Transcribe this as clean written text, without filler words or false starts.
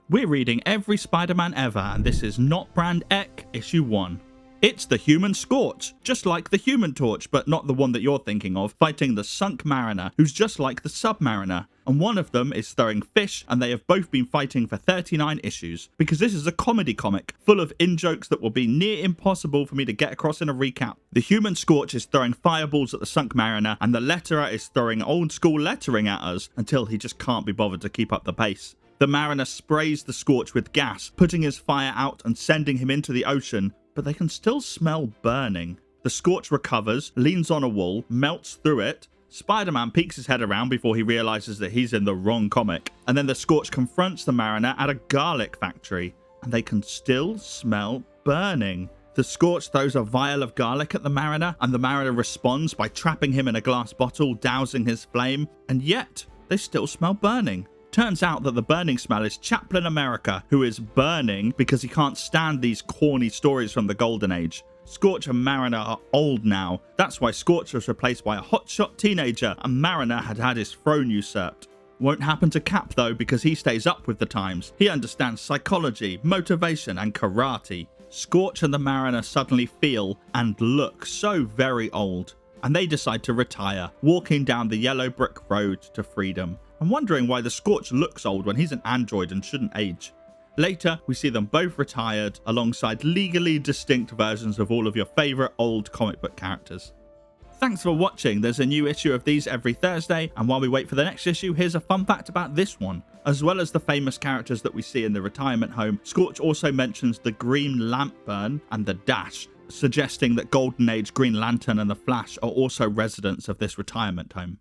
We're reading every Spider-Man ever, and this is Not Brand Echh, issue 1. It's the human Scorch, just like the Human Torch, but not the one that you're thinking of, fighting the Sunk Mariner, who's just like the Submariner. And one of them is throwing fish, and they have both been fighting for 39 issues, because this is a comedy comic, full of in-jokes that will be near impossible for me to get across in a recap. The human Scorch is throwing fireballs at the Sunk Mariner, and the letterer is throwing old-school lettering at us, until he just can't be bothered to keep up the pace. The Mariner sprays the Scorch with gas, putting his fire out and sending him into the ocean, but they can still smell burning. The Scorch recovers, leans on a wall, melts through it. Spider-Man peeks his head around before he realizes that he's in the wrong comic. And then the Scorch confronts the Mariner at a garlic factory, and they can still smell burning. The Scorch throws a vial of garlic at the Mariner, and the Mariner responds by trapping him in a glass bottle, dousing his flame, and yet they still smell burning. Turns out that the burning smell is Chaplain America, who is burning because he can't stand these corny stories from the Golden Age. Scorch and Mariner are old now. That's why Scorch was replaced by a hotshot teenager, and Mariner had his throne usurped. Won't happen to Cap though, because he stays up with the times. He understands psychology, motivation, and karate. Scorch and the Mariner suddenly feel and look so very old, and they decide to retire, walking down the yellow brick road to freedom. I'm wondering why the Scorch looks old when he's an android and shouldn't age. Later, we see them both retired alongside legally distinct versions of all of your favourite old comic book characters. Thanks for watching. There's a new issue of these every Thursday, and while we wait for the next issue, here's a fun fact about this one. As well as the famous characters that we see in the retirement home, Scorch also mentions the Green Lantern and the Dash, suggesting that Golden Age Green Lantern and the Flash are also residents of this retirement home.